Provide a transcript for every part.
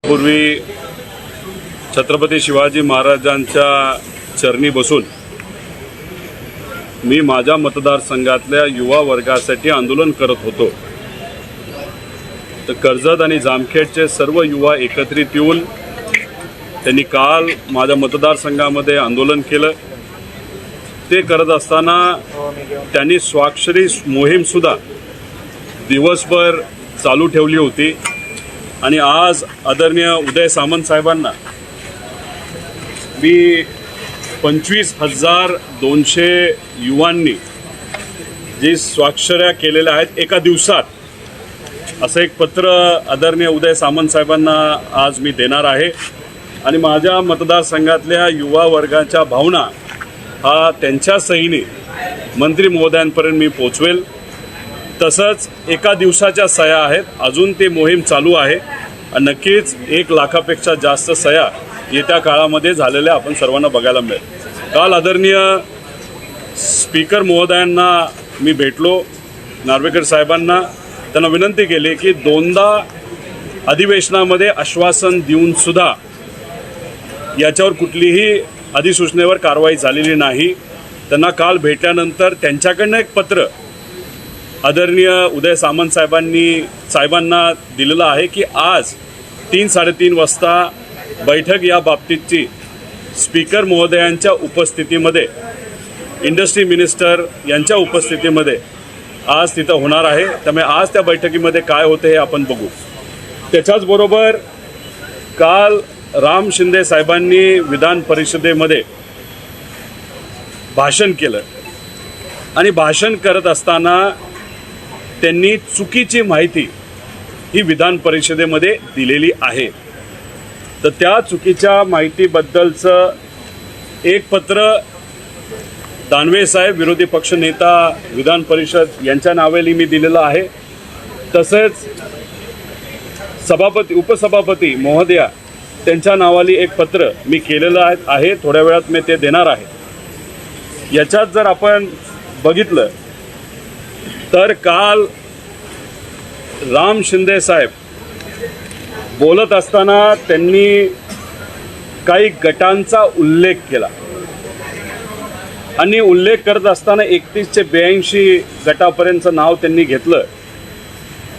पूर्वी छत्रपती शिवाजी महाराजांच्या चरणी बसून मी माझ्या मतदारसंघातल्या युवा वर्गासाठी आंदोलन करत होतो। तर कर्जत आणि जामखेडचे सर्व युवा एकत्रित येऊन त्यांनी काल माझ्या मतदारसंघामध्ये आंदोलन केलं। ते करत असताना त्यांनी स्वाक्षरी मोहीम सुद्धा दिवसभर चालू ठेवली होती आणि आज आदरणीय उदय सामंत साहेबांना मी 25,200 युवांनी जी स्वाक्षऱ्या केलेल्या आहेत एका दिवसात, असं एक पत्र आदरणीय उदय सामंत साहेबांना आज मी देणार आहे। आणि माझ्या मतदारसंघातल्या युवा वर्गाच्या भावना हा त्यांच्या सहीने मंत्री महोदयांपर्यंत मी पोचवेल। तसंच एका दिवसाच्या सह्या आहेत, अजून ते मोहीम चालू आहे आणि नक्कीच 1 लाखापेक्षा जास्त सह्या येत्या काळामध्ये झालेल्या आपण सर्वांना बघायला मिळेल। काल आदरणीय स्पीकर महोदयांना मी भेटलो, नार्वेकर साहेबांना त्यांना विनंती केली की 2दा अधिवेशनामध्ये आश्वासन देऊन सुद्धा याच्यावर कुठलीही अधिसूचनेवर कारवाई झालेली नाही। त्यांना काल भेटल्यानंतर त्यांच्याकडनं एक पत्र आदरणीय उदय सामंत साहेबांना दिलेलं आहे की आज 3-3:30 वाजता बैठक या बाबतीतची स्पीकर महोदयांच्या उपस्थितीमध्ये, इंडस्ट्री मिनिस्टर यांच्या उपस्थितीमध्ये आज तिथं होणार आहे। त्यामुळे आज त्या बैठकीमध्ये काय होते हे आपण बघू। त्याच्याच बरोबर काल राम शिंदे साहेबांनी विधान परिषदेमध्ये भाषण केलं आणि भाषण करत असताना त्यांनी चुकीची माहिती ही विधान परिषदेमध्ये दिलेली आहे। तर त्या चुकीच्या माहितीबद्दलचं एक पत्र दानवे साहेब, विरोधी पक्षनेता विधान परिषद यांच्या नावेली मी दिलेलं आहे। तसेच उपसभापती महोदया त्यांच्या नावाली एक पत्र मी केलेलं आहे, थोड्या वेळात मी ते देणार आहे। याच्यात जर आपण बघितलं तर काल राम शिंदे साहेब बोलत असताना त्यांनी काही गटांचा उल्लेख केला आणि उल्लेख करत असताना 31 ते 82 गटापर्यंतचं नाव त्यांनी घेतलं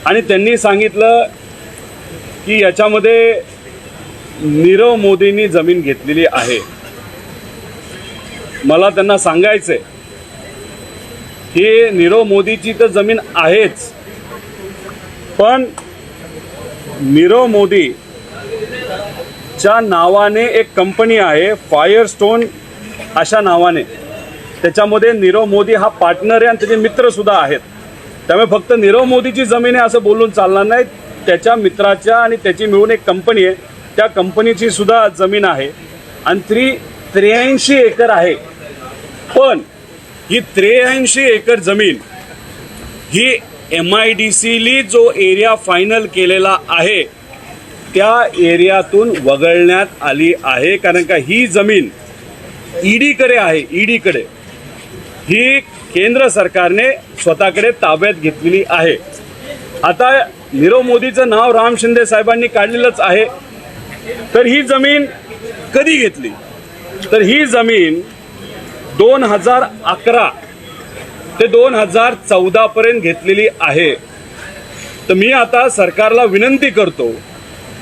आणि त्यांनी सांगितलं की याच्यामध्ये नीरव मोदींनी जमीन घेतलेली आहे। मला त्यांना सांगायचंय की नीरव मोदीची तर जमीन आहेच, पण नीरव मोदीच्या नावाने एक कंपनी आहे फायरस्टोन अशा नावाने, त्याच्यामध्ये नीरव मोदी हा पार्टनर आहे आणि त्याचे मित्र सुद्धा आहेत। त्यामुळे फक्त नीरव मोदीची जमीन आहे असं बोलून चालणार नाही, त्याच्या मित्राच्या आणि त्याची मिळून एक कंपनी आहे, त्या कंपनीची सुद्धा जमीन आहे आणि 83 एकर आहे। पण ही 83 एकर जमीन ही MIDCली जो एरिया फायनल केलेला आहे त्या एरियातून वगळण्यात आली आहे, कारण का ही जमीन ईडीकडे आहे। ईडीकडे ही केंद्र सरकारने स्वतःकडे ताब्यात घेतलेली आहे। आता नीरव मोदीचं नाव राम शिंदे साहेबांनी काढलेलंच आहे, तर ही जमीन कधी घेतली? तर ही जमीन 2011 ते 2014 पर्यंत घेतलेली आहे। तर मी आता सरकारला विनंती करतो,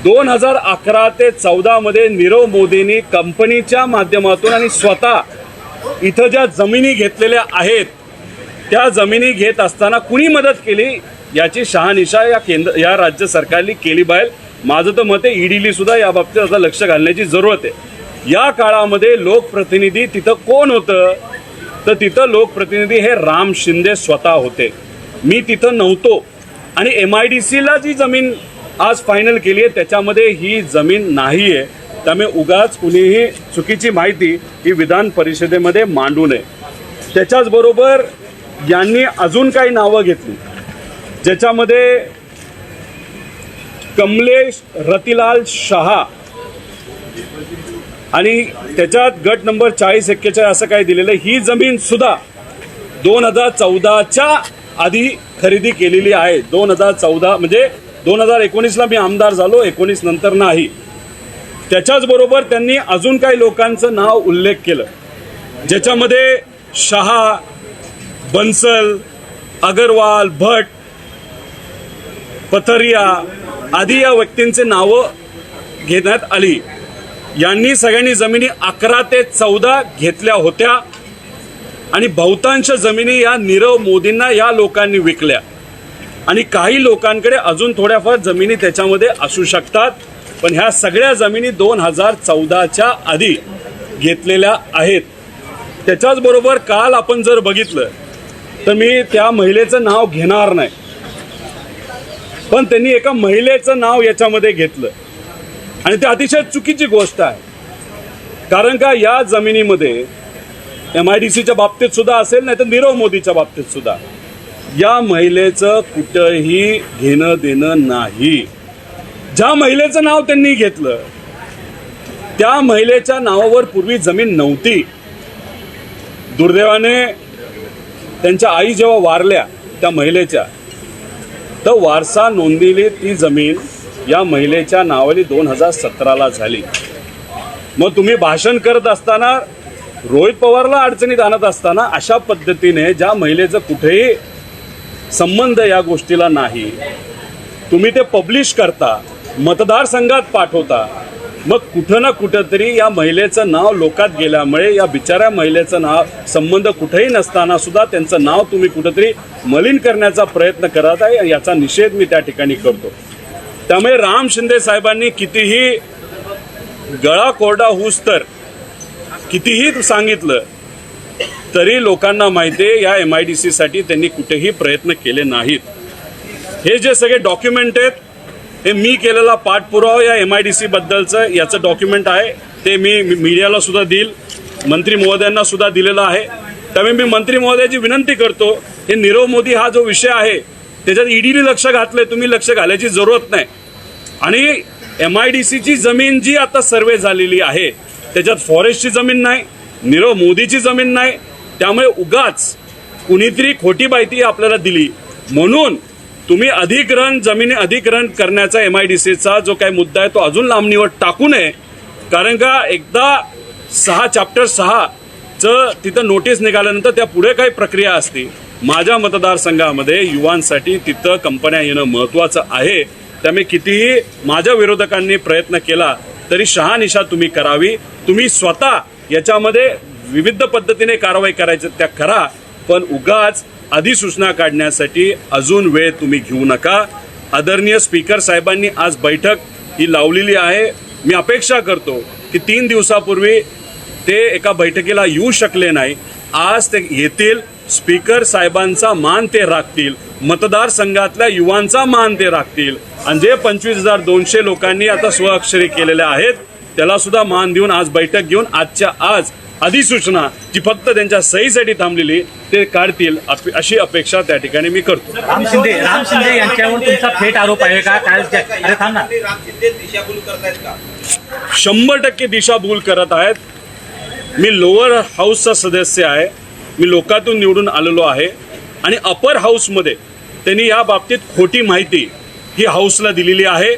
2011 ते 14 मध्ये नीरव मोदींनी कंपनीच्या माध्यमातून आणि स्वतः इथं ज्या जमिनी घेतलेल्या आहेत त्या जमिनी घेत असताना कुणी मदत केली याची शहानिशा या राज्य सरकारने केली पाहिजे। माझं तर मत आहे ईडीली सुद्धा या बाबतीत आता लक्ष घालण्याची जरूरत आहे। या काळामध्ये लोकप्रतिनिधी तिथं कोण होतं? तर तिथं लोकप्रतिनिधी हे राम शिंदे स्वतः होते। मी तिथं नव्हतो आणि MIDCला जी जमीन आज फायनल केली आहे त्याच्यामध्ये ही जमीन नाही आहे। त्यामुळे उगाच कुणीही चुकीची माहिती ही विधान परिषदेमध्ये मांडू नये। त्याच्याच बरोबर यांनी अजून काही नावं घेतली, ज्याच्यामध्ये कमलेश रतिलाल शहा आणि त्याच्यात गट नंबर 4041 असं काय दिलेलं। ही जमीन सुद्धा 2014च्या आधी खरेदी केलेली आहे। 2014 म्हणजे 2019ला मी आमदार झालो, 19 नंतर नाही. त्याच्याच बरोबर त्यांनी अजून काही लोकांचं नाव उल्लेख केलं, ज्याच्यामध्ये शहा, बन्सल, अगरवाल, भट, पथरिया आदी या व्यक्तींचे नावं घेण्यात आली. यांनी सगळ्यांनी जमिनी 11 ते 14 घेतल्या होत्या आणि बहुतांश जमिनी या नीरव मोदींना या लोकांनी विकल्या आणि काही लोकांकडे अजून थोड्याफार जमिनी त्याच्यामध्ये असू शकतात. पण ह्या सगळ्या जमिनी 2014च्या आधी घेतलेल्या आहेत. त्याच्याच बरोबर काल आपण जर बघितलं तर मी त्या महिलेचं नाव घेणार नाही, पण त्यांनी एका महिलेचं नाव याच्यामध्ये घेतलं आणि ते अतिशय चुकीची गोष्ट आहे. कारण का या जमिनीमध्ये MIDCच्या बाबतीत सुद्धा असेल, नाही तर नीरव मोदीच्या बाबतीत सुद्धा या महिलेचं कुठंही घेणं देणं नाही. ज्या महिलेचं नाव त्यांनी घेतलं त्या महिलेच्या नावावर पूर्वी जमीन नव्हती. दुर्दैवाने त्यांच्या आई जेव्हा वारल्या त्या महिलेच्या, तर वारसा नोंदलेली ती जमीन या महिलेच्या नावाने 2017ला झाली. मग तुम्ही भाषण करत असताना रोहित पवारला अडचणीत आणत असताना अशा पद्धतीने ज्या महिलेचं कुठेही संबंध या गोष्टीला नाही, तुम्ही ते पब्लिश करता, मतदारसंघात पाठवता. मग कुठं ना कुठंतरी या महिलेचं नाव लोकात गेल्यामुळे या बिचाऱ्या महिलेचं नाव संबंध कुठेही नसताना सुद्धा त्यांचं नाव तुम्ही कुठंतरी मलिन करण्याचा प्रयत्न करत आहे, याचा निषेध मी त्या ठिकाणी करतो. त्यामुळे राम शिंदे साहेबांनी कितीही गळा कोरडा होऊस तर कितीही सांगितलं तरी लोकांना माहिती आहे या MIDC साठी त्यांनी कुठेही प्रयत्न केले नाहीत. हे जे सगळे डॉक्युमेंट आहेत हे मी केलेला पाठपुरावा या MIDC बद्दलचं याचं डॉक्युमेंट आहे. ते मी मीडियाला सुद्धा देईल, मंत्री महोदयांना सुद्धा दिलेलं आहे. त्यामुळे मी मंत्री महोदयाची विनंती करतो, हे नीरव मोदी हा जो विषय आहे त्याच्यात ईडीने लक्ष घातलंय, तुम्ही लक्ष घालायची जरूरत नाही. आणि MIDCची जमीन जी आता सर्वे झालेली आहे त्याच्यात फॉरेस्टची जमीन नाही, नीरव मोदीची जमीन नाही. त्यामुळे उगाच कुणीतरी खोटी माहिती आपल्याला दिली म्हणून तुम्ही जमिनी अधिग्रहण करण्याचा MIDCचा जो काही मुद्दा आहे तो अजून लांबणीवर टाकू नये. कारण का एकदा चॅप्टर 6चं तिथं नोटीस निघाल्यानंतर त्या पुढे काही प्रक्रिया असते. माझ्या मतदारसंघामध्ये युवांसाठी तिथं कंपन्या येणं महत्त्वाचं आहे. त्यामुळे कितीही माझ्या विरोधकांनी प्रयत्न केला तरी शहानिशा तुम्ही करावी. तुम्ही स्वतः याच्यामध्ये विविध पद्धतीने कारवाई करायचं त्या करा, पण उगाच अधिसूचना काढण्यासाठी अजून वेळ तुम्ही घेऊ नका. आदरणीय स्पीकर साहेबांनी आज बैठक ही लावलेली आहे. मी अपेक्षा करतो की 3 दिवसापूर्वी ते एका बैठकीला येऊ शकले नाही, आज ते येतील. स्पीकर साहेबांचा मान ते राखतील, मतदारसंघातल्या युवांचा मान ते राखतील आणि जे 25,200 लोकांनी आता स्वअक्षरी केलेल्या आहेत त्याला सुद्धा मान देऊन आज बैठक घेऊन आजच्या आज अधिसूचना जी फक्त त्यांच्या सहीसाठी थांबलेली ते काढतील अशी अपेक्षा त्या ठिकाणी मी करतो. राम शिंदे यांच्यावर तुमचा थेट आरोप आहे का? काय अरे थांब ना. 100% दिशाभूल करत आहेत. मी लोअर हाऊसचा सदस्य आहे, मी लोकातून निवडून आलेलो आहे आणि अपर हाऊसमध्ये त्यांनी या बाबतीत खोटी माहिती ही हाऊसला दिलेली आहे.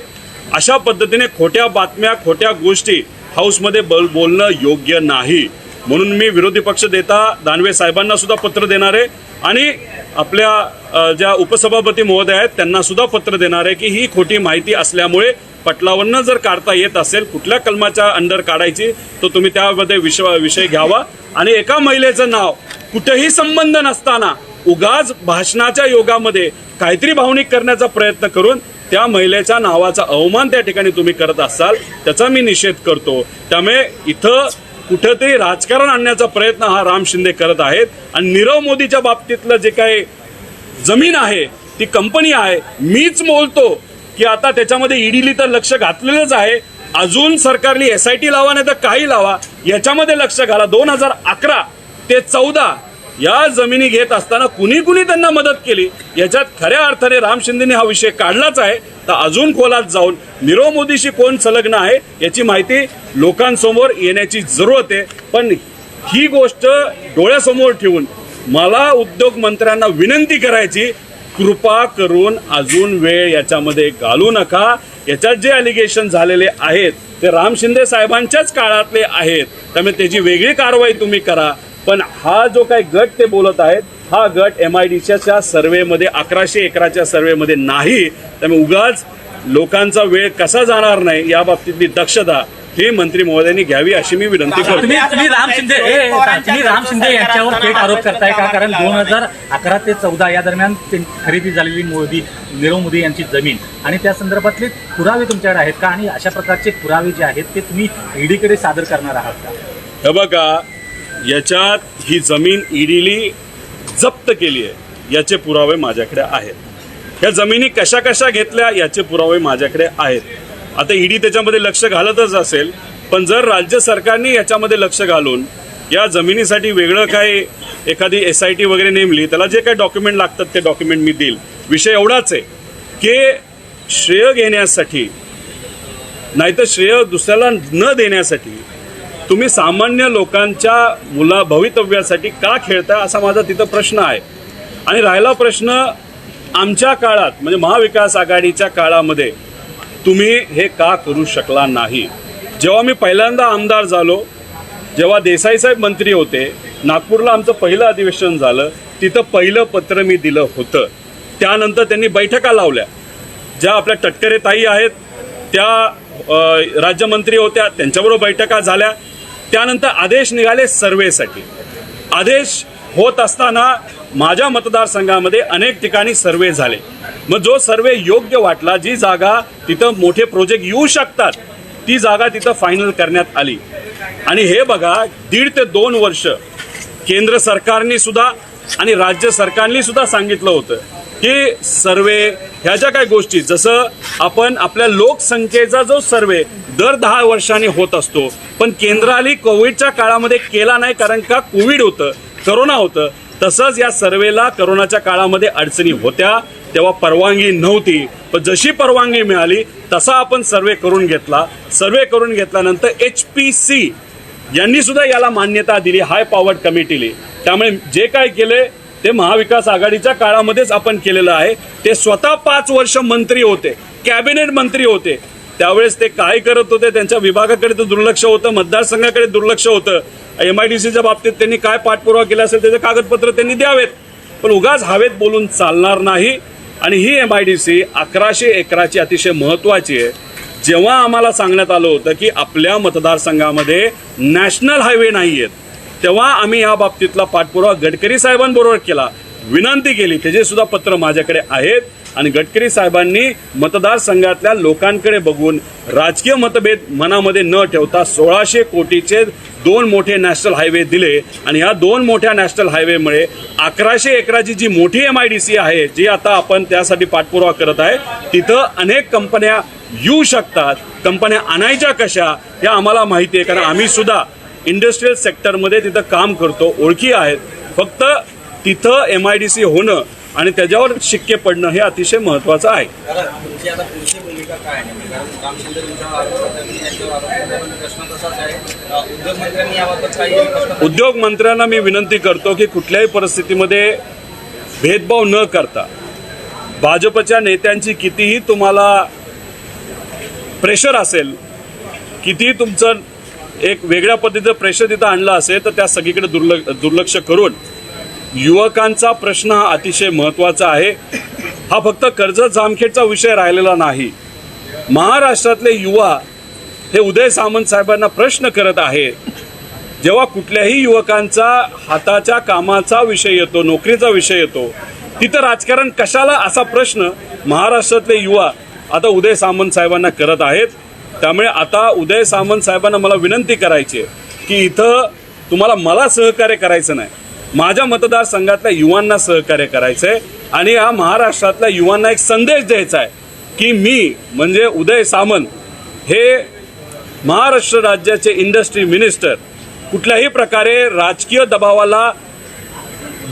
अशा पद्धतीने खोट्या बातम्या, खोट्या गोष्टी हाऊसमध्ये बोलणं योग्य नाही. म्हणून मी विरोधी पक्ष नेता दानवे साहेबांना सुद्धा पत्र देणार आहे आणि आपल्या ज्या उपसभापती महोदय आहेत त्यांना सुद्धा पत्र देणार आहे की ही खोटी माहिती असल्यामुळे पटलावरनं जर काढता येत असेल, कुठल्या कलमाच्या अंडर काढायची तो तुम्ही त्यामध्ये विषय घ्यावा. आणि एका महिलेचं नाव कुठेही संबंध नसताना उगाच भाषणाच्या योगामध्ये काहीतरी भावनिक करण्याचा प्रयत्न करून त्या महिलेच्या नावाचा अवमान त्या ठिकाणी तुम्ही करत असाल त्याचा मी निषेध करतो. त्यामुळे इथं कुठेतरी राजकारण आणण्याचा प्रयत्न हा राम शिंदे करत आहेत आणि नीरव मोदीच्या बाबतीतलं जे काही जमीन आहे ती कंपनी आहे, मीच बोलतो की आता त्याच्यामध्ये ईडीली तर लक्ष घातलेलंच आहे. अजून सरकारने SIT लावा नाही तर काही लावा, याच्यामध्ये लक्ष घाला. 2011 ते 14 या जमिनी घेत असताना कुणी त्यांना मदत केली याच्यात खऱ्या अर्थाने राम शिंदेने हा विषय काढलाच आहे. तर अजून खोलात जाऊन नीरव मोदीशी कोण संलग्न आहे याची माहिती लोकांसमोर येण्याची जरूरत आहे. पण ही गोष्ट डोळ्यासमोर ठेवून मला उद्योग मंत्र्यांना विनंती करायची कृपा करून अजून वेळ याच्यामध्ये घालू नका. याच्यात जे अलिगेशन झालेले आहेत ते राम शिंदे साहेबांच्याच काळातले आहेत, त्यामुळे त्याची वेगळी कारवाई तुम्ही करा. पण हा जो काही गट ते बोलत आहेत, हा गट MIDCच्या सर्व्हेमध्ये 1100 एकराच्या सर्व्हेमध्ये नाही. त्यामुळे उगाच लोकांचा वेळ कसा जाणार नाही या बाबतीतली दक्षता ही मंत्री महोदयांनी घ्यावी अशी मी विनंती करतो. तुम्ही राम शिंदे यांच्यावर थेट आरोप करताय का? कारण 2011 ते 14 या दरम्यान खरेदी झालेली नीरव मोदी यांची जमीन आणि त्या संदर्भातले पुरावे तुमच्याकडे आहेत का? आणि अशा प्रकारचे पुरावे जे आहेत ते तुम्ही ईडीकडे सादर करणार आहात का? हे बघा, याच्यात ही जमीन ईडीली जप्त केली आहे याचे पुरावे माझ्याकडे आहेत. या जमिनी कशा कशा घेतल्या याचे पुरावे माझ्याकडे आहेत. आता ईडी त्याच्यामध्ये लक्ष घालतच असेल, पण जर राज्य सरकारने याच्यामध्ये लक्ष घालून या जमिनीसाठी वेगळं काही एखादी SIT वगैरे नेमली, त्याला जे काही डॉक्युमेंट लागतात ते डॉक्युमेंट मी देईल. विषय एवढाच आहे की श्रेय घेण्यासाठी नाहीतर श्रेय दुसऱ्याला न देण्यासाठी तुम्ही सामान्य लोकांच्या भवितव्यासाठी का खेळताय असा माझा तिथं प्रश्न आहे. आणि राहिला प्रश्न आमच्या काळात म्हणजे महाविकास आघाडीच्या काळामध्ये तुम्ही हे का करू शकला नाही. जेव्हा मी पहिल्यांदा आमदार झालो, जेव्हा देसाई साहेब मंत्री होते, नागपूरला आमचं पहिलं अधिवेशन झालं, तिथं पहिलं पत्र मी दिलं होतं. त्यानंतर त्यांनी बैठका लावल्या. ज्या आपल्या टटकरे ताई आहेत त्या राज्यमंत्री होत्या, त्यांच्याबरोबर बैठका झाल्या. त्यानंतर आदेश निघाले सर्व्हेसाठी. आदेश होत असताना माझ्या मतदारसंघामध्ये अनेक ठिकाणी सर्व्हे झाले. मग जो सर्व्हे योग्य वाटला, जी जागा तिथं मोठे प्रोजेक्ट येऊ शकतात ती जागा तिथं फायनल करण्यात आली. आणि हे बघा, 1.5 ते 2 वर्ष केंद्र सरकारने सुद्धा आणि राज्य सरकारने सुद्धा सांगितलं होतं की सर्व्हे ह्या ज्या काही गोष्टी, जसं आपण आपल्या लोकसंख्येचा जो सर्व्हे दर 10 वर्षांनी होत असतो, पण केंद्राने कोविडच्या काळामध्ये केला नाही कारण का कोविड होतं, करोना होतं. तसंच या सर्व्हेला करोनाच्या काळामध्ये अडचणी होत्या, तेव्हा परवानगी नव्हती. पण जशी परवानगी मिळाली तसा आपण सर्व्हे करून घेतला. सर्व्हे करून घेतल्यानंतर HPC यांनी सुद्धा याला मान्यता दिली, हाय पॉवर्ड कमिटीने. त्यामुळे जे काय केले ते महाविकास आघाडीच्या काळामध्येच आपण केलेलं आहे. ते स्वतः 5 वर्ष मंत्री होते, कॅबिनेट मंत्री होते. त्यावेळेस ते काय करत होते, त्यांच्या विभागाकडे तर दुर्लक्ष होतं, मतदारसंघाकडे दुर्लक्ष होतं. MIDCच्या बाबतीत त्यांनी काय पाठपुरावा केला असेल त्याचे कागदपत्र त्यांनी द्यावेत. पण उगाच हवेत बोलून चालणार नाही. आणि ही MIDC 1100 एकराची अतिशय महत्त्वाची आहे. जेव्हा आम्हाला सांगण्यात आलं होतं की आपल्या मतदारसंघामध्ये नॅशनल हायवे नाही आहेत, तेव्हा आम्ही या बाबतीतला पाठपुरावा गडकरी साहेबांबरोबर केला, विनंती केली. त्याचे सुद्धा पत्र माझ्याकडे आहेत. आणि गडकरी साहेबांनी मतदारसंघातल्या लोकांकडे बघून राजकीय मतभेद मनामध्ये न ठेवता 1600 कोटीचे 2 मोठे नॅशनल हायवे दिले. आणि ह्या 2 मोठ्या नॅशनल हायवेमुळे 1100 एकराची जी मोठी MIDC आहे, जी आता आपण त्यासाठी पाठपुरावा करत आहे, तिथं अनेक कंपन्या येऊ शकतात. कंपन्या आणायच्या कशा हे आम्हाला माहिती आहे, कारण आम्ही सुद्धा इंडस्ट्रीयल सेक्टरमध्ये तिथं काम करतो, ओळखी आहेत. फक्त तिथं MIDC होणं आणि त्याच्यावर शिक्के पडणं हे अतिशय महत्त्वाचं आहे. उद्योग मंत्र्यांना मी विनंती करतो की कुठल्याही परिस्थितीमध्ये भेदभाव न करता, भाजपच्या नेत्यांची कितीही तुम्हाला प्रेशर असेल, कितीही तुमचं एक वेगळ्या पद्धतीचं प्रेशर तिथं आणलं असेल, तर त्या सगळीकडे दुर्लक्ष करून युवकांचा प्रश्न हा अतिशय महत्त्वाचा आहे. हा फक्त कर्जत जामखेडचा विषय राहिलेला नाही. महाराष्ट्रातले युवा हे उदय सामंत साहेबांना प्रश्न करत आहेत. जेव्हा कुठल्याही युवकांचा हाताच्या कामाचा विषय येतो, नोकरीचा विषय येतो, तिथं राजकारण कशाला असा प्रश्न महाराष्ट्रातले युवा आता उदय सामंत साहेबांना करत आहेत. त्यामुळे आता उदय सामंत साहेबांना मला विनंती करायची आहे की इथं तुम्हाला मला सहकार्य करायचं नाही, माझ्या मतदारसंघातल्या युवांना सहकार्य करायचं आहे. आणि या महाराष्ट्रातल्या युवांना एक संदेश द्यायचा आहे की मी म्हणजे उदय सामंत हे महाराष्ट्र राज्याचे इंडस्ट्री मिनिस्टर कुठल्याही प्रकारे राजकीय दबावाला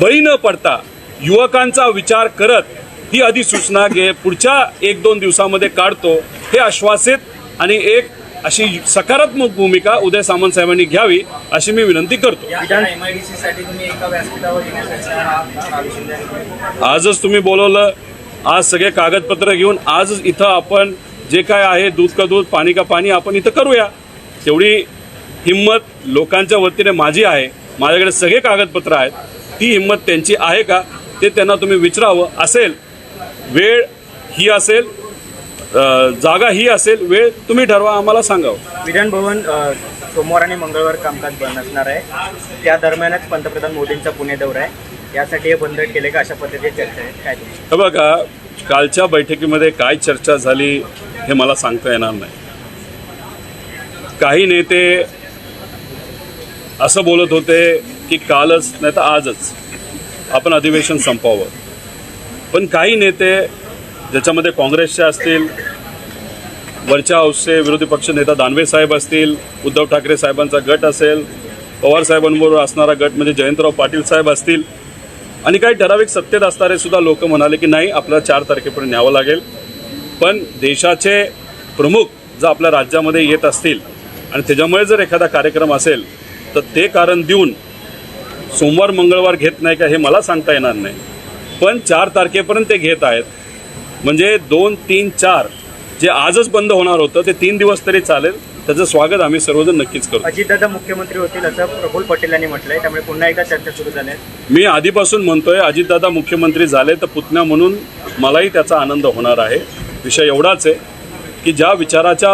बळी न पडता युवकांचा विचार करत ही अधिसूचना पुढच्या 1-2 दिवसामध्ये काढतो, हे आश्वासित आणि एक अशी सकारात्मक भूमिका उदय सामंत साहेबांनी घ्यावी अशी मी विनंती करतो. MIDC साठी तुम्ही एका व्यासपीठावर येण्यासाठी राम शिंदे यांनी आजच तुम्ही बोलवलं, आज सगळे कागदपत्र घेऊन आजच इथं आपण जे काय आहे दूध का दूध पाणी का पाणी आपण इथं करूया. तेवढी हिंमत लोकांच्या वतीने माझी आहे. माझ्याकडे सगळे कागदपत्र आहेत. ती हिंमत त्यांची आहे का ते त्यांना तुम्ही विचारावं. असेल वेळ ही असेल, जागा ही असेल, वेळ तुम्ही ठरवा, आम्हाला सांगावं. विधान भवन सोमवार आणि मंगळवार कामकाज बंद असणार आहे. त्या दरम्यानच पंतप्रधान मोदींचा पुणे दौरा आहे. यासाठी हे बंद केले का, अशा पद्धतीची चर्चा आहे काय तुमची? हे बघा, कालच्या बैठकीमध्ये काय चर्चा झाली हे मला सांगता येणार नाही. काही नेते असं बोलत होते की कालच नाही तर आजच आपण अधिवेशन संपवावं. पण काही नेते ज्याच्यामध्ये काँग्रेसचे असतील, वरच्या हाऊसचे विरोधी पक्ष नेता दानवे साहेब असतील, उद्धव ठाकरे साहेबांचा गट असेल, पवार साहेबांबरोबर असणारा गट म्हणजे जयंतराव पाटील साहेब असतील, आणि काही ठराविक सत्तेत असणारे सुद्धा लोक म्हणाले की नाही आपल्याला 4 तारखेपर्यंत न्यावं लागेल. पण देशाचे प्रमुख जर आपल्या राज्यामध्ये येत असतील आणि त्याच्यामुळे जर एखादा कार्यक्रम असेल तर ते कारण देऊन सोमवार मंगळवार घेत नाही का हे मला सांगता येणार नाही. पण 4 तारखेपर्यंत ते घेत आहेत. म्हणजे 2, 3, 4 जे आजच बंद होणार होतं ते 3 दिवस तरी चालेल. त्याचं स्वागत आम्ही सर्वजण नक्कीच करू. अजितदादा मुख्यमंत्री होतील असं प्रफुल्ल पटेल यांनी म्हटलंय, त्यामुळे पुन्हा एकदा चर्चा सुरू झाली आहे. मी आधीपासून म्हणतोय अजितदादा मुख्यमंत्री झाले तर पुतण्या म्हणून मलाही त्याचा आनंद होणार आहे. विषय एवढाच आहे की ज्या विचाराच्या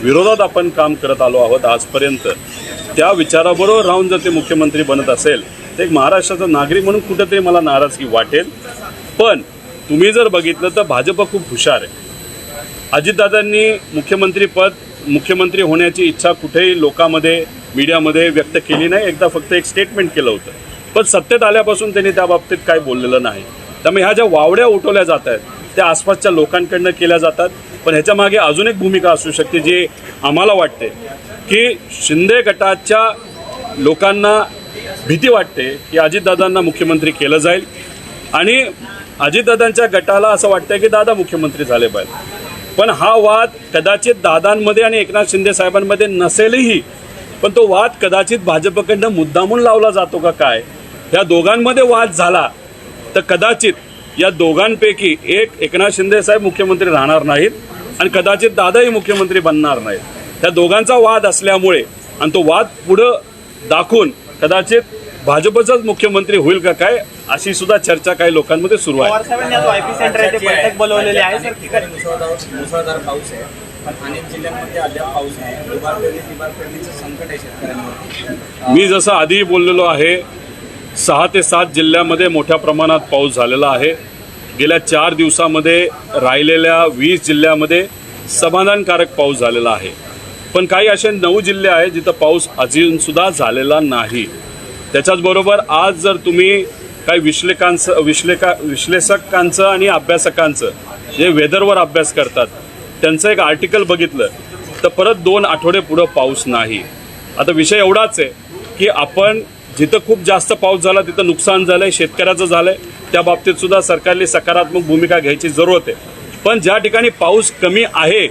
विरोधात आपण काम करत आलो आहोत आजपर्यंत, त्या विचाराबरोबर राहून जर ते मुख्यमंत्री बनत असेल तर एक महाराष्ट्राचा नागरिक म्हणून कुठेतरी मला नाराजगी वाटेल. पण तुम्ही जर बघितलं तर भाजप खूप हुशार आहे. अजितदादांनी मुख्यमंत्री होण्याची इच्छा कुठेही लोकांमध्ये मीडियामध्ये व्यक्त केली नाही. एकदा फक्त एक स्टेटमेंट केलं होतं. पण सत्तेत आल्यापासून त्यांनी त्या बाबतीत काय बोललेलं नाही. त्यामुळे ह्या ज्या वावड्या उठवल्या जात आहेत त्या आसपासच्या लोकांकडनं केल्या जातात. पण ह्याच्या मागे अजून एक भूमिका असू शकते जी आम्हाला वाटते की शिंदे गटाच्या लोकांना भीती वाटते की अजितदादांना मुख्यमंत्री केलं जाईल आणि अजितदादांच्या गटाला असं वाटतं की दादा मुख्यमंत्री झाले पाहिजे. पण हा वाद कदाचित दादांमध्ये आणि एकनाथ शिंदे साहेबांमध्ये नसेलही, पण तो वाद कदाचित भाजपकडनं मुद्दामून लावला जातो का काय. या दोघांमध्ये वाद झाला तर कदाचित या दोघांपैकी एकनाथ शिंदे साहेब मुख्यमंत्री राहणार नाहीत आणि कदाचित दादाही मुख्यमंत्री बनणार नाहीत. त्या दोघांचा वाद असल्यामुळे आणि तो वाद पुढं दाखवून कदाचित भाजपचाच मुख्यमंत्री होईल का काय अशी सुद्धा चर्चा काही लोकांमध्ये सुरू आहे. मुसळधार पाऊस आहे, पण अनेक जिल्ह्यांमध्ये अद्याप पाऊस आहे. दुबार पेरणीचं संकट आहे शेतकऱ्यांवर. मी जसं आधी बोललेलो आहे 6 ते 7 जिल्ह्यामध्ये मोठ्या प्रमाणात पाऊस झालेला आहे. गेल्या 4 दिवसामध्ये राहिलेल्या 20 जिल्ह्यामध्ये समाधानकारक पाऊस झालेला आहे. पण काही असे 9 जिल्हे आहेत जिथं पाऊस अजूनसुद्धा झालेला नाही. त्याच्याचबरोबर आज जर तुम्ही काही विश्लेषकांचं आणि अभ्यासकांचं जे वेदरवर अभ्यास करतात त्यांचं एक आर्टिकल बघितलं तर परत 2 आठवडे पुढं पाऊस नाही. आता विषय एवढाच आहे की आपण जिथं खूप जास्त पाऊस झाला तिथं नुकसान झालं आहे, शेतकऱ्याचं झालं आहे. त्या बाबतीत सुद्धा सरकारने सकारात्मक भूमिका घ्यायची जरूरत आहे. पण ज्या ठिकाणी पाऊस कमी आहे,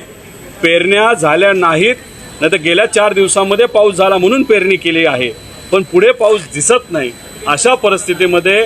पेरण्या झाल्या नाहीत, नाही तर गेल्या 4 दिवसामध्ये पाऊस झाला म्हणून पेरणी केली आहे पण पुढे पाऊस दिसत नाही, अशा परिस्थितीमध्ये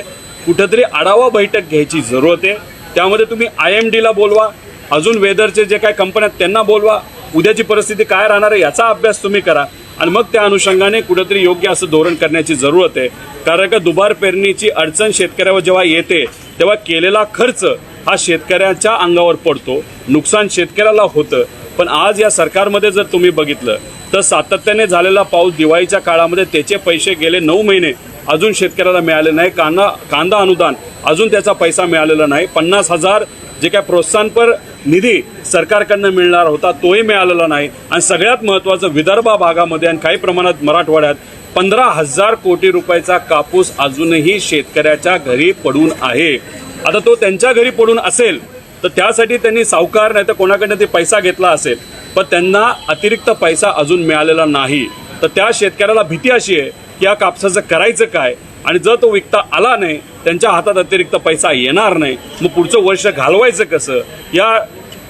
कुठंतरी आढावा बैठक घ्यायची जरूरत आहे. त्यामध्ये तुम्ही IMDला बोलवा, अजून वेदरचे जे काही कंपन्या त्यांना बोलवा, उद्याची परिस्थिती काय राहणार आहे याचा अभ्यास तुम्ही करा आणि मग त्या अनुषंगाने कुठंतरी योग्य असं धोरण करण्याची जरूरत आहे. कारण का दुबार पेरणीची अडचण शेतकऱ्यावर जेव्हा येते तेव्हा केलेला खर्च हा शेतकऱ्याच्या अंगावर पडतो, नुकसान शेतकऱ्याला होतं. पण आज या सरकारमध्ये जर तुम्ही बघितलं तर सातत्याने झालेला पाऊस दिवाळीच्या काळामध्ये त्याचे पैसे गेले 9 महिने अजून शेतकऱ्याला मिळाले नाही. कांदा अनुदान अजून त्याचा पैसा मिळालेला नाही. 50,000 जे काय प्रोत्साहनपर निधी सरकारकडनं मिळणार होता तोही मिळालेला नाही. आणि सगळ्यात महत्त्वाचं विदर्भ भागामध्ये आणि काही प्रमाणात मराठवाड्यात 15,000 कोटी रुपयाचा कापूस अजूनही शेतकऱ्याच्या घरी पडून आहे. आता तो त्यांच्या घरी पडून असेल तर त्यासाठी त्यांनी सावकार नाही तर कोणाकडनं ते पैसा घेतला असेल, पण त्यांना अतिरिक्त पैसा अजून मिळालेला नाही. तर त्या शेतकऱ्याला भीती अशी आहे की या कापसाचं करायचं काय आणि जर तो विकता आला नाही, त्यांच्या हातात अतिरिक्त पैसा येणार नाही, मग पुढचं वर्ष घालवायचं कसं, या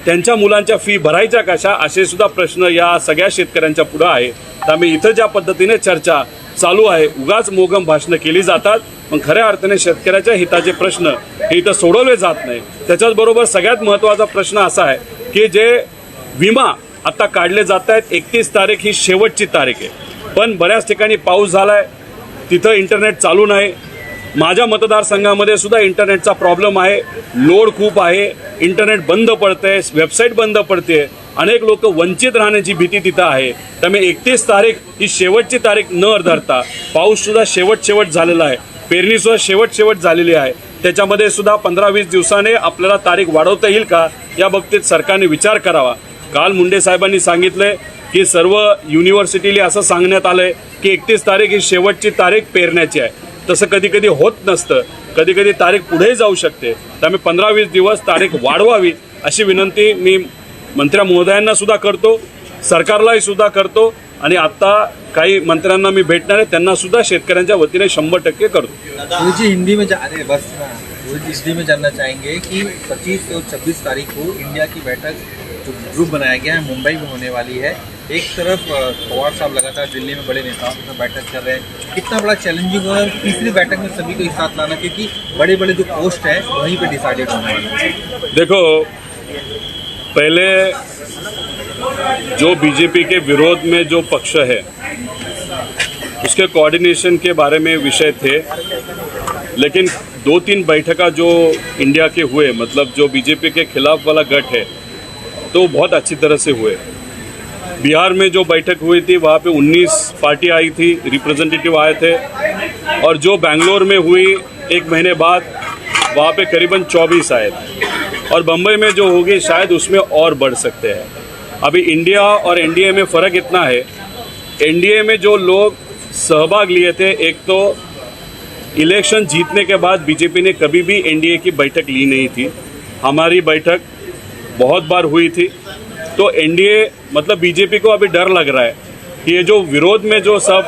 त्यांच्या मुलांच्या फी भरायच्या कशा, असे सुद्धा प्रश्न या सगळ्या शेतकऱ्यांच्या पुढे आहे. त्यामुळे इथं ज्या पद्धतीने चर्चा चालू आहे, उगाच मोगम भाषणं केली जातात, पण खऱ्या अर्थाने शेतकऱ्याच्या हिताचे प्रश्न हे इथं सोडवले जात नाही. त्याच्याचबरोबर सगळ्यात महत्त्वाचा प्रश्न असा आहे की जे विमा आता काढले जात आहेत, 31 तारीख ही शेवटची तारीख आहे, पण बऱ्याच ठिकाणी पाऊस झाला आहे, तिथं इंटरनेट चालू नाही. माझ्या मतदारसंघामध्ये सुद्धा इंटरनेटचा प्रॉब्लेम आहे, लोड खूप आहे, इंटरनेट बंद पडते, वेबसाईट बंद पडते, अनेक लोक वंचित राहण्याची भीती तिथं आहे. त्यामुळे 31 तारीख ही शेवटची तारीख न धरता पाऊससुद्धा शेवट झालेला आहे, पेरणीसुद्धा शेवट झालेली आहे, त्याच्यामध्ये सुद्धा 15-20 दिवसाने आपल्याला तारीख वाढवता येईल का, या बाबतीत सरकारने विचार करावा. काल मुंडे साहेबांनी सांगितले की सर्व युनिव्हर्सिटीला असं सांगण्यात आलं आहे की 31 तारीख ही शेवटची तारीख पेरण्याची आहे. तसं कधी कधी होत नसतं, कधी कधी तारीख पुढे जाऊ शकते. त्यामुळे 15-20 दिवस तारीख वाढवावी अशी विनंती मी मंत्र्या महोदयांना सुद्धा करतो, सरकारलाही सुद्धा करतो, आणि आता काही मंत्र्यांना मी भेटणार आहे, त्यांना सुद्धा शेतकऱ्यांच्या वतीने 100% करतो. गुरुजी हिंदी में हिंदी में जानना चाहेंगे कि 25 और 26 तारीख को इंडिया की बैठक जो ग्रुप बनाया गया है मुंबई में होने वाली है. एक तरफ पवार साहब लगातार दिल्ली में बड़े नेताओं के साथ बैठक कर रहे हैं, कितना बड़ा चैलेंजिंग होगा तीसरी बैठक में सभी को एक साथ लाना, क्योंकि बड़े बड़े जो पोस्ट है वहीं पे डिसाइडेड होने वाला है. देखो, पहले जो बीजेपी के विरोध में जो पक्ष है उसके कोऑर्डिनेशन के बारे में विषय थे, लेकिन 2-3 बैठका जो इंडिया के हुए, मतलब जो बीजेपी के खिलाफ वाला गठ है, तो बहुत अच्छी तरह से हुए. बिहार में जो बैठक हुई थी वहाँ पे 19 पार्टी आई थी, रिप्रेजेंटेटिव आए थे, और जो बेंगलोर में हुई 1 महीने बाद वहाँ पे करीबन 24 आए थे, और बम्बई में जो होगी शायद उसमें और बढ़ सकते हैं. अभी इंडिया और एनडीए में फ़र्क इतना है, एनडीए में जो लोग सहभाग लिए थे, एक तो इलेक्शन जीतने के बाद बीजेपी ने कभी भी एनडीए की बैठक ली नहीं थी. हमारी बैठक बहुत बार हुई थी. तो एनडीए मतलब बीजेपी को अभी डर लग रहा है कि ये जो विरोध में जो सब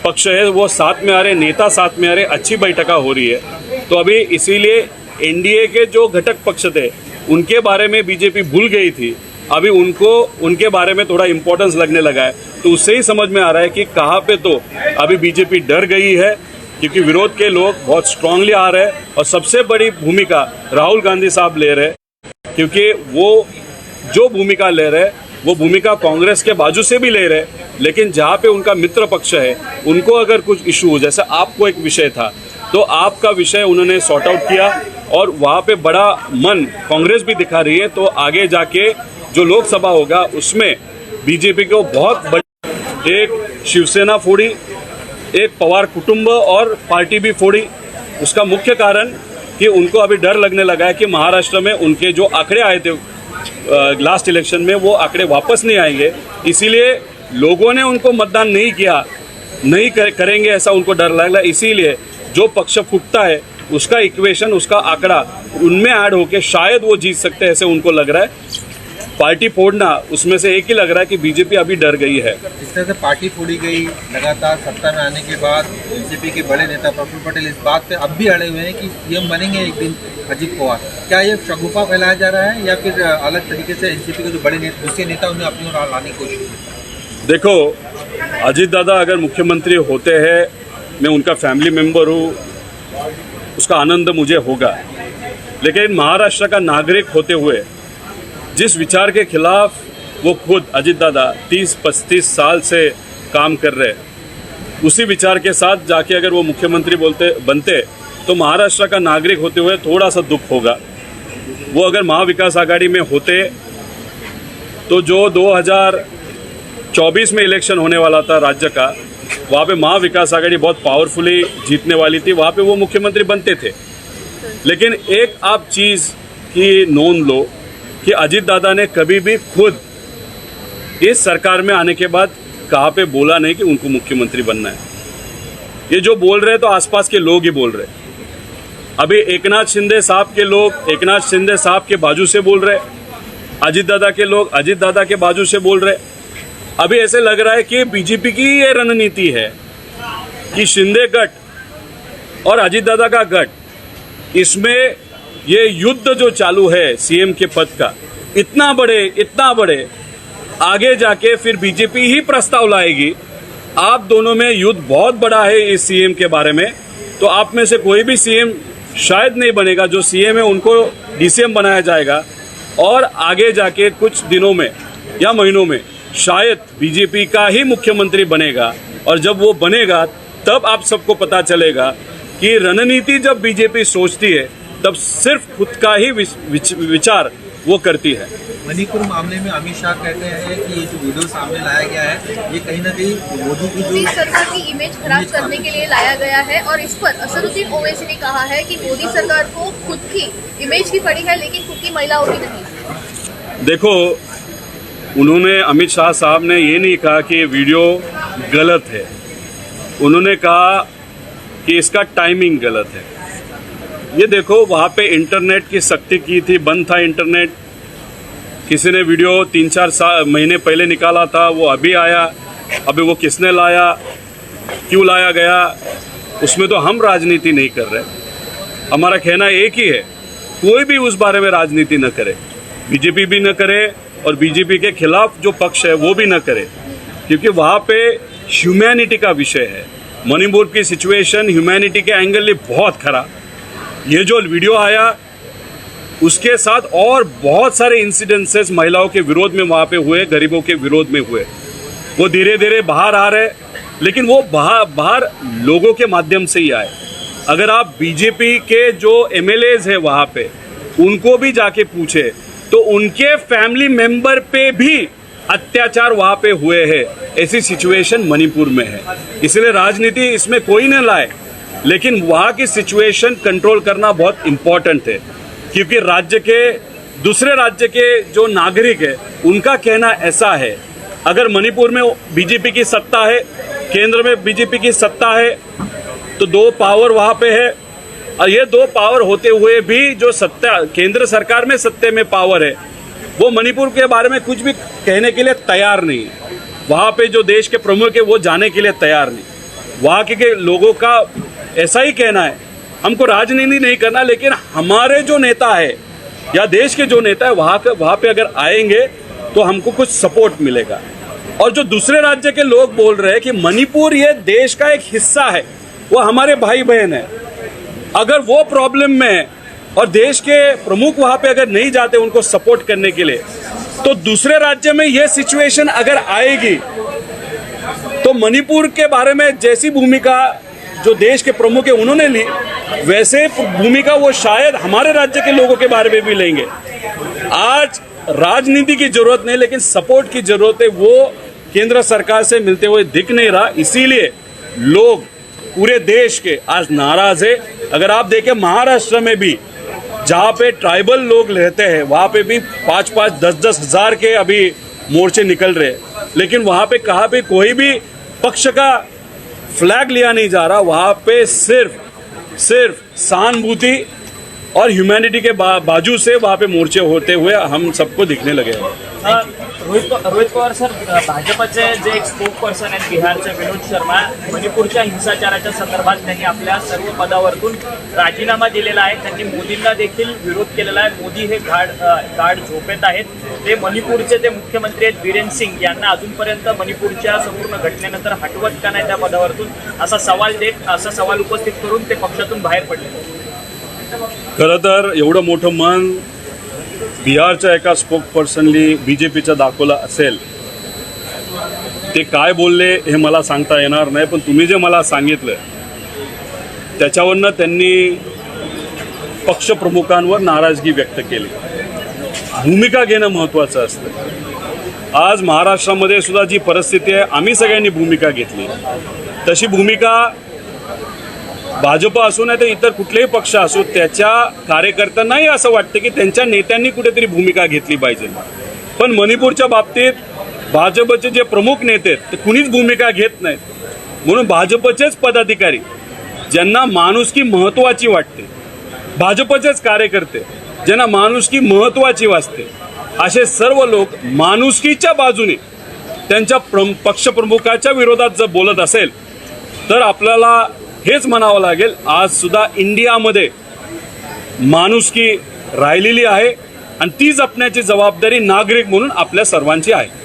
पक्ष है वो साथ में आ रहे, नेता साथ में आ रहे, अच्छी बैठका हो रही है. तो अभी इसीलिए एनडीए के जो घटक पक्ष थे उनके बारे में बीजेपी भूल गई थी, अभी उनको उनके बारे में थोड़ा इम्पोर्टेंस लगने लगा है. तो उससे ही समझ में आ रहा है कि कहाँ पे तो अभी बीजेपी डर गई है, क्योंकि विरोध के लोग बहुत स्ट्रांगली आ रहे हैं, और सबसे बड़ी भूमिका राहुल गांधी साहब ले रहे हैं, क्योंकि वो जो भूमिका ले रहे हैं वो भूमिका कांग्रेस के बाजू से भी ले रहे हैं, लेकिन जहाँ पे उनका मित्र पक्ष है उनको अगर कुछ इशू हो, जैसे आपको एक विषय था तो आपका विषय उन्होंने सॉर्ट आउट किया, और वहाँ पे बड़ा मन कांग्रेस भी दिखा रही है. तो आगे जाके जो लोकसभा होगा उसमें बीजेपी को बहुत बड़ी, एक शिवसेना फोड़ी, एक पवार कुटुंब और पार्टी भी फोड़ी. उसका मुख्य कारण कि उनको अभी डर लगने लगा है कि महाराष्ट्र में उनके जो आंकड़े आए थे लास्ट इलेक्शन में, वो आंकड़े वापस नहीं आएंगे. इसीलिए लोगों ने उनको मतदान नहीं किया, नहीं करेंगे ऐसा उनको डर लग रहा है. इसीलिए जो पक्ष फूटता है उसका इक्वेशन, उसका आंकड़ा उनमें ऐड होके शायद वो जीत सकते हैं, ऐसे उनको लग रहा है. पार्टी फोड़ना उसमें से एक ही लग रहा है कि बीजेपी अभी डर गई है. जिस तरह से पार्टी फोड़ी गई लगातार सत्ता में आने के बाद, बीजेपी के बड़े नेता प्रफुल्ल पटेल इस बात पे अब भी अड़े हुए हैं कि सीएम बनेंगे एक दिन अजित पवार. क्या ये शगुफा फैलाया जा रहा है, या फिर अलग तरीके से एनसीपी के जो बड़े दूसरे नेता उन्हें अपनी ओर लाने की कोशिश की? देखो, अजित दादा अगर मुख्यमंत्री होते हैं, मैं उनका फैमिली मेम्बर हूँ, उसका आनंद मुझे होगा, लेकिन महाराष्ट्र का नागरिक होते हुए जिस विचार के खिलाफ वो खुद अजित दादा 30-35 साल से काम कर रहे, उसी विचार के साथ जाके अगर वो मुख्यमंत्री बनते तो महाराष्ट्र का नागरिक होते हुए थोड़ा सा दुख होगा. वो अगर महाविकास आघाड़ी में होते तो जो 2024 में इलेक्शन होने वाला था राज्य का, वहाँ पे महाविकास आघाड़ी बहुत पावरफुली जीतने वाली थी, वहाँ पे वो मुख्यमंत्री बनते थे. लेकिन एक आप चीज़ की नोंद लो कि अजित दादा ने कभी भी खुद इस सरकार में आने के बाद कहाँ पे बोला नहीं कि उनको मुख्यमंत्री बनना है. ये जो बोल रहे हैं तो आसपास के लोग ही बोल रहे हैं. अभी एकनाथ शिंदे साहब के लोग एकनाथ शिंदे साहब के बाजू से बोल रहे, अजित दादा के लोग अजित दादा के बाजू से बोल रहे. अभी ऐसे लग रहा है कि बीजेपी की ये रणनीति है कि शिंदे गठ और अजित दादा का गठ, इसमें ये युद्ध जो चालू है सीएम के पद का, इतना बड़े आगे जाके फिर बीजेपी ही प्रस्ताव लाएगी। आप दोनों में युद्ध बहुत बड़ा है इस सीएम के बारे में, तो आप में से कोई भी सीएम शायद नहीं बनेगा। जो सीएम है उनको डीसीएम बनाया जाएगा और आगे जाके कुछ दिनों में या महीनों में शायद बीजेपी का ही मुख्यमंत्री बनेगा। और जब वो बनेगा तब आप सबको पता चलेगा कि रणनीति जब बीजेपी सोचती है तब सिर्फ खुद का ही विचार वो करती है। मणिपुर मामले में अमित शाह कहते हैं कि ये जो वीडियो सामने लाया गया है ये कहीं ना कहीं मोदी की मोदी जो सरकार की इमेज खराब करने के लिए लाया गया है और इस पर असदुद्दीन ओवैसी ने कहा है कि मोदी सरकार को खुद की इमेज की पड़ी है लेकिन खुद की महिलाओं की नहीं। देखो, उन्होंने अमित शाह साहब ने ये नहीं कहा कि ये वीडियो गलत है, उन्होंने कहा कि इसका टाइमिंग गलत है। ये देखो, वहाँ पे इंटरनेट की सख्ती की थी, बंद था इंटरनेट। किसी ने वीडियो 3-4 महीने पहले निकाला था, वो अभी आया। अभी वो किसने लाया, क्यों लाया गया, उसमें तो हम राजनीति नहीं कर रहे। हमारा कहना एक ही है, कोई भी उस बारे में राजनीति न करे, बीजेपी भी न करे और बीजेपी के खिलाफ जो पक्ष है वो भी न करे, क्योंकि वहाँ पे ह्यूमैनिटी का विषय है। मणिपुर की सिचुएशन ह्यूमैनिटी के एंगल में बहुत खराब। ये जो वीडियो आया उसके साथ और बहुत सारे इंसिडेंसेस महिलाओं के विरोध में वहाँ पे हुए, गरीबों के विरोध में हुए। वो धीरे धीरे बाहर आ रहे, लेकिन वो बाहर लोगों के माध्यम से ही आए। अगर आप बीजेपी के जो एमएलएज हैं वहाँ पे उनको भी जाके पूछे तो उनके फैमिली मेंबर पे भी अत्याचार वहाँ पे हुए हैं। ऐसी सिचुएशन मणिपुर में है, इसलिए राजनीति इसमें कोई न लाए, लेकिन वहाँ की सिचुएशन कंट्रोल करना बहुत इम्पोर्टेंट है, क्योंकि राज्य के दूसरे राज्य के जो नागरिक है उनका कहना ऐसा है, अगर मणिपुर में बीजेपी की सत्ता है, केंद्र में बीजेपी की सत्ता है, तो 2 पावर वहाँ पे है। और ये 2 पावर होते हुए भी जो सत्ता केंद्र सरकार में सत्ते में पावर है वो मणिपुर के बारे में कुछ भी कहने के लिए तैयार नहीं है। वहाँ पे जो देश के प्रमुख है वो जाने के लिए तैयार नहीं। वहाँ के लोगों का ऐसा ही कहना है, हमको राजनीति नहीं करना, लेकिन हमारे जो नेता है या देश के जो नेता है वहाँ पे अगर आएंगे तो हमको कुछ सपोर्ट मिलेगा। और जो दूसरे राज्य के लोग बोल रहे हैं कि मणिपुर ये देश का एक हिस्सा है, वो हमारे भाई बहन है, अगर वो प्रॉब्लम में है और देश के प्रमुख वहाँ पे अगर नहीं जाते उनको सपोर्ट करने के लिए, तो दूसरे राज्य में ये सिचुएशन अगर आएगी तो मणिपुर के बारे में जैसी भूमिका जो देश के प्रमुख है उन्होंने ली, वैसे भूमिका वो शायद हमारे राज्य के लोगों के बारे में भी लेंगे। आज राजनीति की जरूरत नहीं, लेकिन सपोर्ट की जरूरत है, वो केंद्र सरकार से मिलते हुए दिख नहीं रहा। इसीलिए लोग पूरे देश के आज नाराज है। अगर आप देखें महाराष्ट्र में भी जहाँ पे ट्राइबल लोग रहते हैं वहाँ पे भी 5-5, 10-10 हज़ार के अभी मोर्चे निकल रहे हैं, लेकिन वहाँ पे कहाँ पे कोई भी पक्ष का फ्लैग लिया नहीं जा रहा। वहाँ पे सिर्फ सहानुभूति और ह्यूमैनिटी के बाजू से वहाँ पे मोर्चे होते हुए हम सबको दिखने लगे। रोहित पवार सर, भाजपचे जे एक स्पोक पर्सन आहेत बिहारचे विनोद शर्मा, मणिपूरच्या हिंसाचाराच्या संदर्भात त्यांनी आपल्या सर्व पदावरून राजीनामा दिलेला आहे। त्यांनी मोदींना देखील विरोध केलेला आहे। मोदी हे गाढ झोपेत आहेत। ते मणिपूरचे जे मुख्यमंत्री आहेत बीरेन सिंग यांना अजूनपर्यंत मणिपूरच्या संपूर्ण घटनेनंतर हटवत का नाही त्या पदावरून असा सवाल उपस्थित करून ते पक्षातून बाहेर पडले। खरं तर एवढं मोठं मन बिहारच्या एका स्पोक पर्सनली बीजेपीचं दाखवलं असेल, ते काय बोलले हे मला सांगता येणार नाही, पण तुम्ही जे मला सांगितलं त्याच्यावरनं त्यांनी पक्षप्रमुखांवर नाराजगी व्यक्त केली। भूमिका घेणं महत्त्वाचं असतं। आज महाराष्ट्रामध्ये सुद्धा जी परिस्थिती आहे, आम्ही सगळ्यांनी भूमिका घेतली। तशी भूमिका भाजप असू नाही तर इतर कुठलेही पक्ष असू, त्याच्या कार्यकर्त्यांनाही असं वाटतं की त्यांच्या नेत्यांनी कुठेतरी भूमिका घेतली पाहिजे। पण मणिपूरच्या बाबतीत भाजपचे जे प्रमुख नेते आहेत ते कुणीच भूमिका घेत नाहीत। म्हणून भाजपचेच पदाधिकारी ज्यांना माणुसकी महत्त्वाची वाटते, भाजपचेच कार्यकर्ते ज्यांना माणुसकी महत्त्वाची वाटते, असे सर्व लोक माणुसकीच्या बाजूने त्यांच्या पक्षप्रमुखाच्या विरोधात जर बोलत असेल तर आपल्याला हेच म्हणावं लागेल, आज सुद्धा इंडियामध्ये माणुसकी राहिलेली आहे आणि ती जपण्याची जबाबदारी नागरिक म्हणून आपल्या सर्वांची आहे.